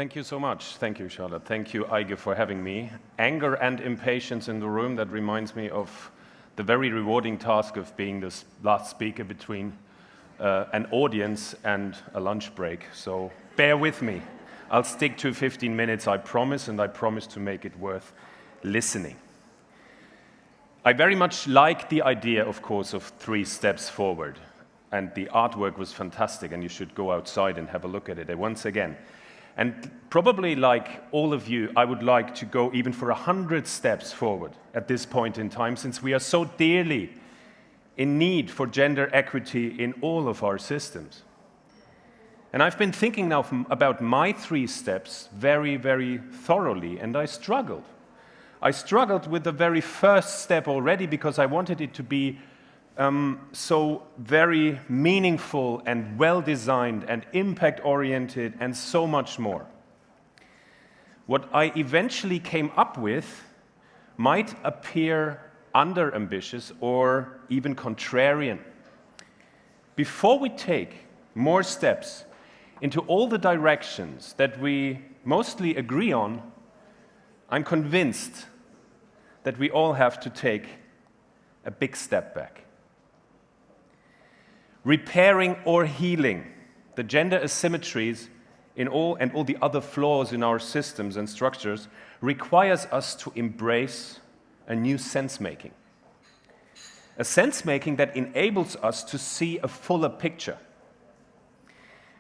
Thank you so much. Thank you, Charlotte. Thank you, EIGE, for having me. Anger and impatience in the room, that reminds me of the very rewarding task of being the last speaker between an audience and a lunch break. So bear with me. I'll stick to 15 minutes, I promise, and I promise to make it worth listening. I very much like the idea, of course, of 3 steps forward. And the artwork was fantastic, and you should go outside and have a look at it once again. And probably like all of you, I would like to go even for 100 steps forward at this point in time, since we are so dearly in need for gender equity in all of our systems. And I've been thinking now about my 3 steps very, very thoroughly, and I struggled. I struggled with the very first step already because I wanted it to be so very meaningful and well-designed and impact-oriented and so much more. What I eventually came up with might appear under-ambitious or even contrarian. Before we take more steps into all the directions that we mostly agree on, I'm convinced that we all have to take a big step back. Repairing or healing the gender asymmetries in all the other flaws in our systems and structures requires us to embrace a new sense-making. A sense-making that enables us to see a fuller picture.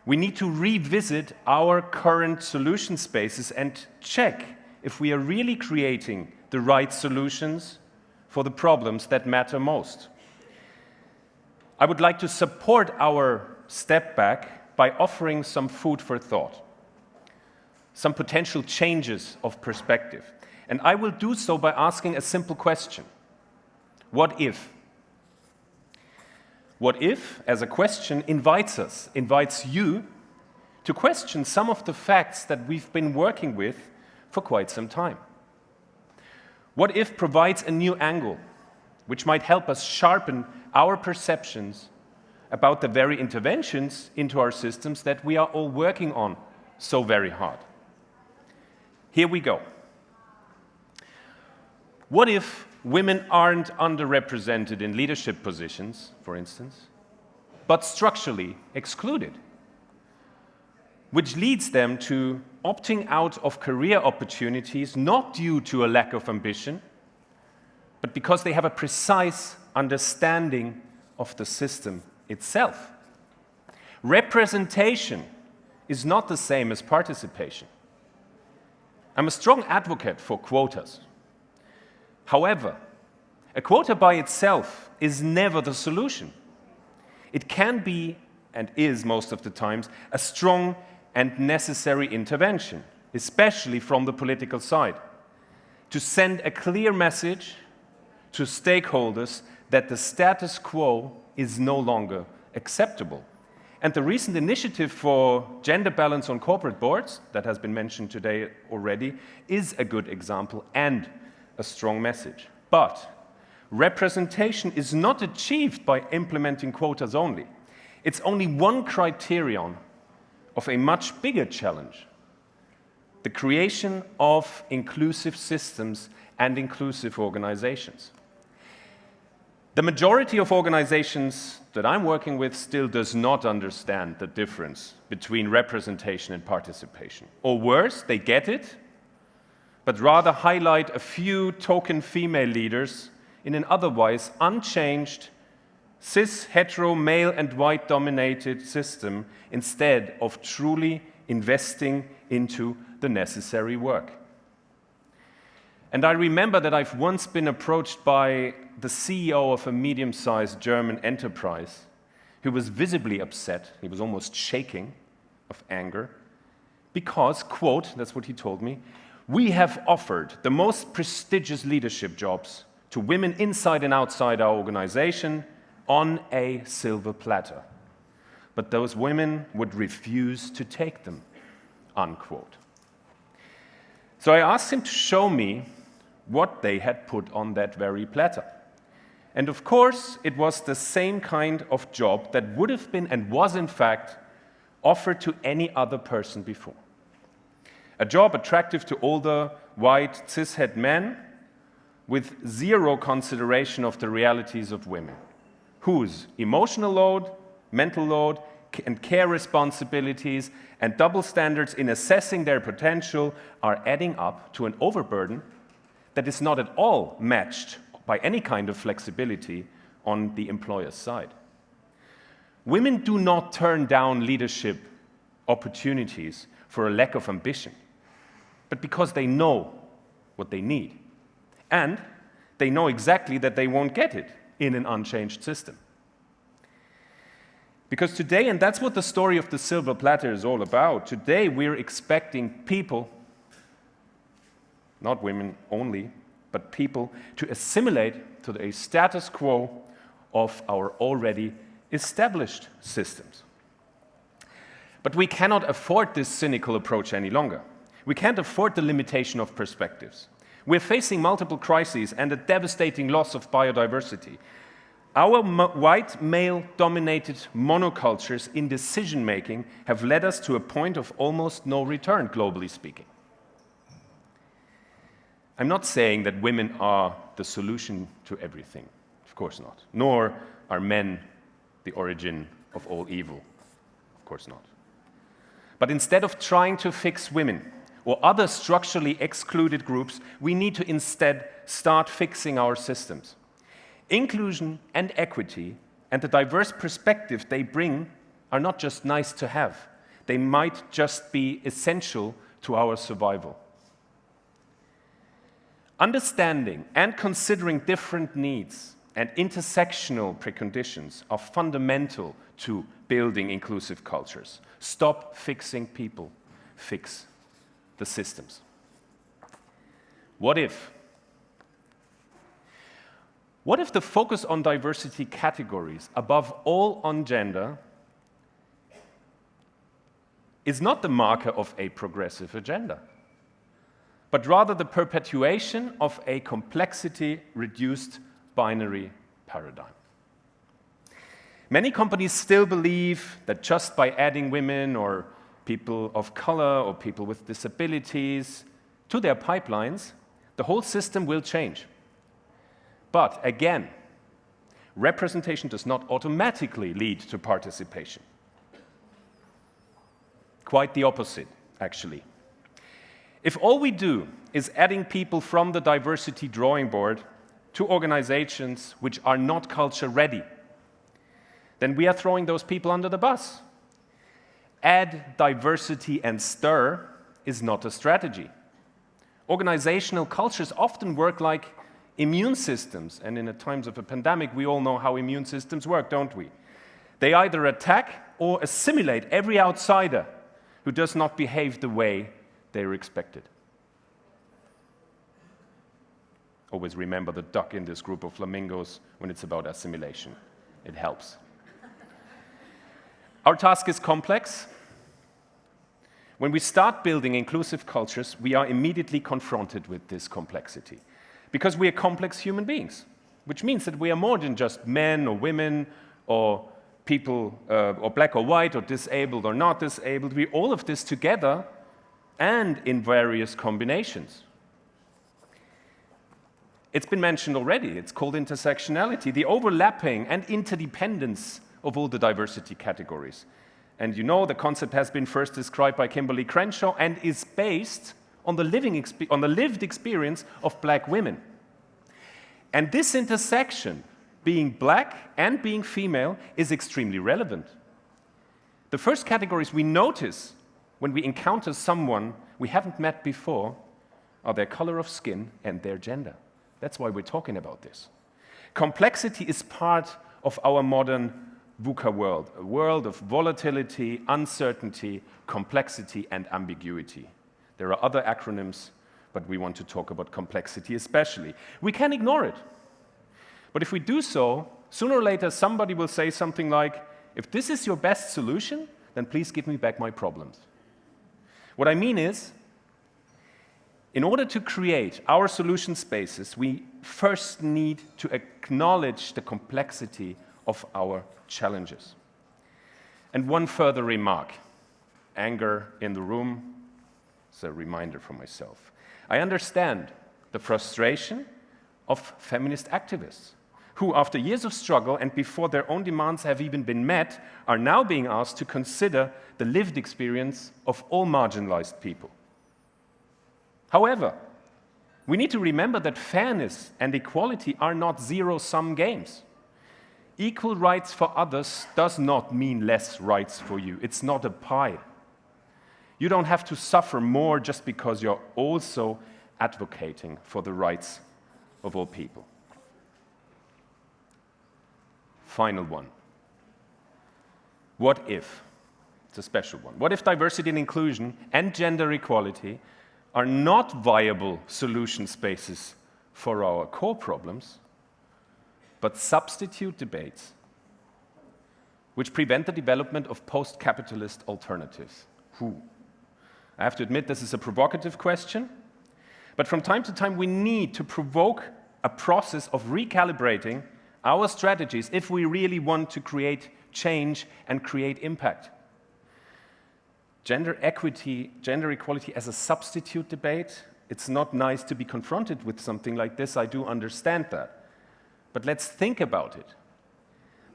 We need to revisit our current solution spaces and check if we are really creating the right solutions for the problems that matter most. I would like to support our step back by offering some food for thought, some potential changes of perspective. And I will do so by asking a simple question. What if? What if, as a question, invites you to question some of the facts that we've been working with for quite some time? What if provides a new angle, which might help us sharpen our perceptions about the very interventions into our systems that we are all working on so very hard. Here we go. What if women aren't underrepresented in leadership positions, for instance, but structurally excluded, which leads them to opting out of career opportunities not due to a lack of ambition, but because they have a precise understanding of the system itself. Representation is not the same as participation. I'm a strong advocate for quotas. However, a quota by itself is never the solution. It can be, and is most of the times, a strong and necessary intervention, especially from the political side, to send a clear message to stakeholders that the status quo is no longer acceptable. And the recent initiative for gender balance on corporate boards, that has been mentioned today already, is a good example and a strong message. But representation is not achieved by implementing quotas only. It's only one criterion of a much bigger challenge: the creation of inclusive systems and inclusive organizations. The majority of organizations that I'm working with still does not understand the difference between representation and participation. Or worse, they get it, but rather highlight a few token female leaders in an otherwise unchanged, cis, hetero, male and white dominated system instead of truly investing into the necessary work. And I remember that I've once been approached by the CEO of a medium-sized German enterprise who was visibly upset, he was almost shaking of anger, because, quote, that's what he told me, "We have offered the most prestigious leadership jobs to women inside and outside our organization on a silver platter. But those women would refuse to take them," unquote. So I asked him to show me what they had put on that very platter. And of course, it was the same kind of job that would have been and was in fact offered to any other person before. A job attractive to older, white, cishet men with zero consideration of the realities of women, whose emotional load, mental load, and care responsibilities and double standards in assessing their potential are adding up to an overburden that is not at all matched by any kind of flexibility on the employer's side. Women do not turn down leadership opportunities for a lack of ambition, but because they know what they need. And they know exactly that they won't get it in an unchanged system. Because today, and that's what the story of the silver platter is all about, today we're expecting people, not women only, but people, to assimilate to a status quo of our already established systems. But we cannot afford this cynical approach any longer. We can't afford the limitation of perspectives. We're facing multiple crises and a devastating loss of biodiversity. Our white, male-dominated monocultures in decision-making have led us to a point of almost no return, globally speaking. I'm not saying that women are the solution to everything, of course not. Nor are men the origin of all evil, of course not. But instead of trying to fix women or other structurally excluded groups, we need to instead start fixing our systems. Inclusion and equity and the diverse perspective they bring are not just nice to have. They might just be essential to our survival. Understanding and considering different needs and intersectional preconditions are fundamental to building inclusive cultures. Stop fixing people, fix the systems. What if the focus on diversity categories, above all on gender, is not the marker of a progressive agenda, but rather the perpetuation of a complexity-reduced binary paradigm? Many companies still believe that just by adding women or people of color or people with disabilities to their pipelines, the whole system will change. But again, representation does not automatically lead to participation. Quite the opposite, actually. If all we do is adding people from the diversity drawing board to organizations which are not culture ready, then we are throwing those people under the bus. Add diversity and stir is not a strategy. Organizational cultures often work like immune systems, and in the times of a pandemic, we all know how immune systems work, don't we? They either attack or assimilate every outsider who does not behave the way they're expected. Always remember the duck in this group of flamingos when it's about assimilation. It helps. Our task is complex. When we start building inclusive cultures, we are immediately confronted with this complexity. Because we are complex human beings, which means that we are more than just men or women or people, or black or white or disabled or not disabled. We're all of this together and in various combinations. It's been mentioned already. It's called intersectionality, the overlapping and interdependence of all the diversity categories. And you know, the concept has been first described by Kimberly Crenshaw and is based on the lived experience of black women. And this intersection, being black and being female, is extremely relevant. The first categories we notice when we encounter someone we haven't met before are their color of skin and their gender. That's why we're talking about this. Complexity is part of our modern VUCA world, a world of volatility, uncertainty, complexity, and ambiguity. There are other acronyms, but we want to talk about complexity especially. We can ignore it. But if we do so, sooner or later somebody will say something like, if this is your best solution, then please give me back my problems. What I mean is, in order to create our solution spaces, we first need to acknowledge the complexity of our challenges. And one further remark. Anger in the room. as a reminder for myself. I understand the frustration of feminist activists who, after years of struggle and before their own demands have even been met, are now being asked to consider the lived experience of all marginalized people. However, we need to remember that fairness and equality are not zero-sum games. Equal rights for others does not mean less rights for you. It's not a pie. You don't have to suffer more just because you're also advocating for the rights of all people. Final one. What if? It's a special one. What if diversity and inclusion and gender equality are not viable solution spaces for our core problems, but substitute debates which prevent the development of post-capitalist alternatives? I have to admit this is a provocative question, but from time to time we need to provoke a process of recalibrating our strategies if we really want to create change and create impact. Gender equity, gender equality as a substitute debate, it's not nice to be confronted with something like this, I do understand that. But let's think about it.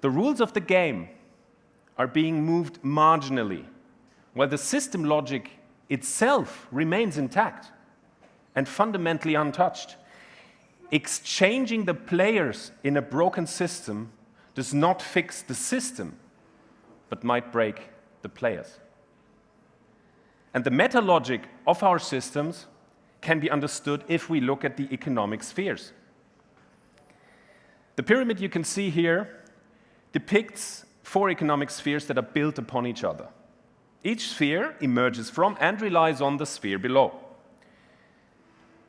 The rules of the game are being moved marginally, while the system logic itself remains intact and fundamentally untouched. Exchanging the players in a broken system does not fix the system, but might break the players. And the meta-logic of our systems can be understood if we look at the economic spheres. The pyramid you can see here depicts 4 economic spheres that are built upon each other. Each sphere emerges from and relies on the sphere below.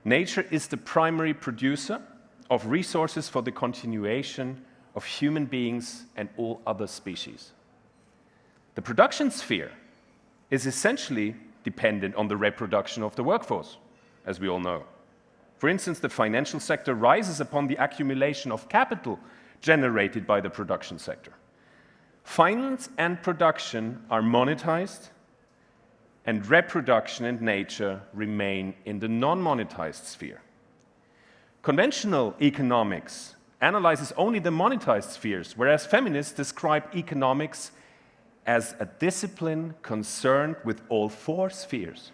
Nature is the primary producer of resources for the continuation of human beings and all other species. The production sphere is essentially dependent on the reproduction of the workforce, as we all know. For instance, the financial sector rises upon the accumulation of capital generated by the production sector. Finance and production are monetized, and reproduction and nature remain in the non-monetized sphere. Conventional economics analyzes only the monetized spheres, whereas feminists describe economics as a discipline concerned with all 4 spheres.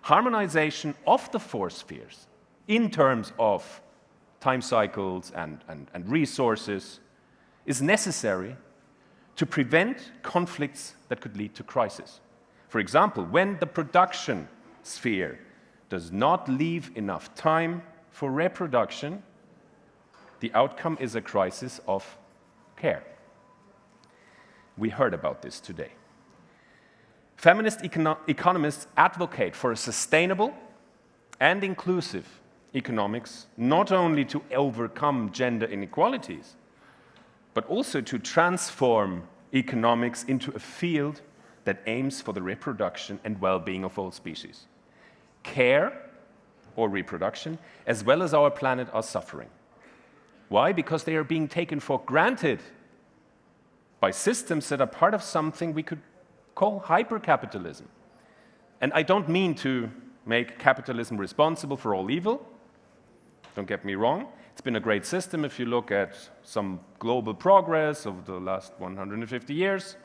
Harmonization of the 4 spheres in terms of time cycles and resources is necessary to prevent conflicts that could lead to crisis. For example, when the production sphere does not leave enough time for reproduction, the outcome is a crisis of care. We heard about this today. Feminist economists advocate for a sustainable and inclusive economics, not only to overcome gender inequalities, but also to transform economics into a field that aims for the reproduction and well-being of all species. Care, or reproduction, as well as our planet are suffering. Why? Because they are being taken for granted by systems that are part of something we could call hyper-capitalism. And I don't mean to make capitalism responsible for all evil. Don't get me wrong. It's been a great system if you look at some global progress over the last 150 years.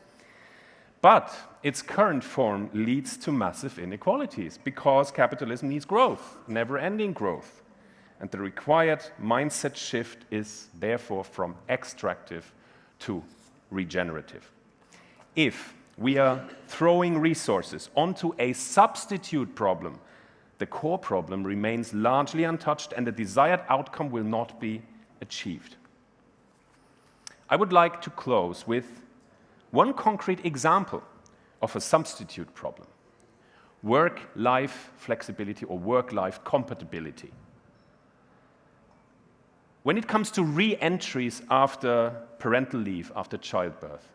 But its current form leads to massive inequalities because capitalism needs growth, never-ending growth. And the required mindset shift is therefore from extractive to regenerative. If we are throwing resources onto a substitute problem, the core problem remains largely untouched and the desired outcome will not be achieved. I would like to close with one concrete example of a substitute problem: work-life flexibility or work-life compatibility. When it comes to re-entries after parental leave, after childbirth,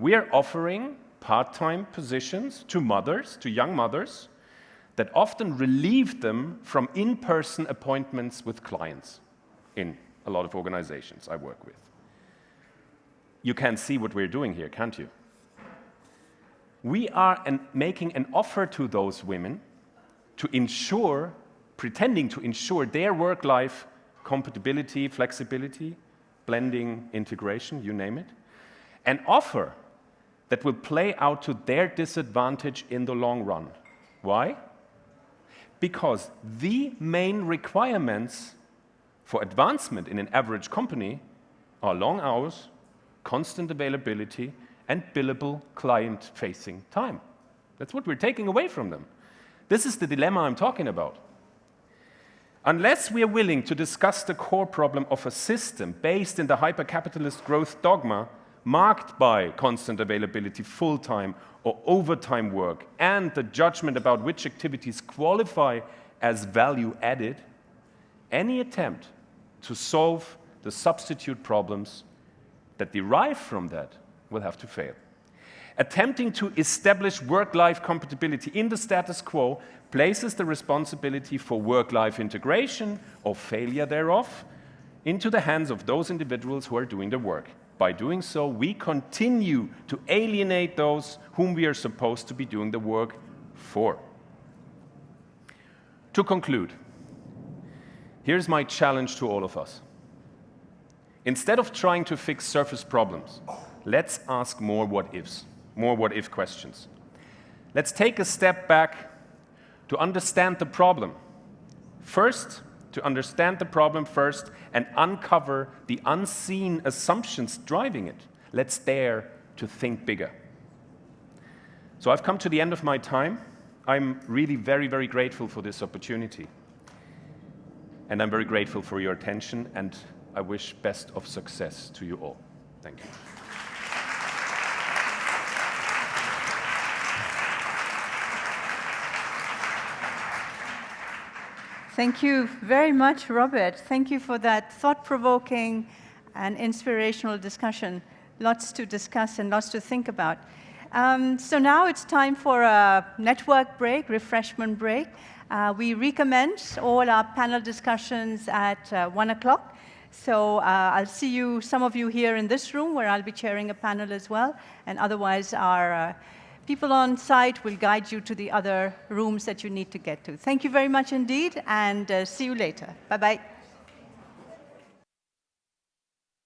we are offering part-time positions to mothers, to young mothers, that often relieve them from in-person appointments with clients in a lot of organizations I work with. You can see what we're doing here, can't you? We are making an offer to those women to ensure, pretending to ensure their work-life compatibility, flexibility, blending, integration, you name it, an offer that will play out to their disadvantage in the long run. Why? Because the main requirements for advancement in an average company are long hours, constant availability, and billable client-facing time. That's what we're taking away from them. This is the dilemma I'm talking about. Unless we are willing to discuss the core problem of a system based in the hyper-capitalist growth dogma, marked by constant availability, full-time or overtime work, and the judgment about which activities qualify as value added, any attempt to solve the substitute problems that derive from that will have to fail. Attempting to establish work-life compatibility in the status quo places the responsibility for work-life integration or failure thereof into the hands of those individuals who are doing the work. By doing so, we continue to alienate those whom we are supposed to be doing the work for. To conclude, here's my challenge to all of us. Instead of trying to fix surface problems, let's ask more what-ifs, more what-if questions. Let's take a step back to understand the problem. First, to understand the problem first and uncover the unseen assumptions driving it. Let's dare to think bigger. So I've come to the end of my time. I'm really very, very grateful for this opportunity. And I'm very grateful for your attention, and I wish best of success to you all. Thank you. Thank you very much, Robert. Thank you for that thought-provoking and inspirational discussion. Lots to discuss and lots to think about. So now it's time for a network break, refreshment break. We recommend all our panel discussions at 1 o'clock. So I'll see you, some of you here in this room, where I'll be chairing a panel as well, and otherwise our people on site will guide you to the other rooms that you need to get to. Thank you very much indeed, and see you later. Bye-bye.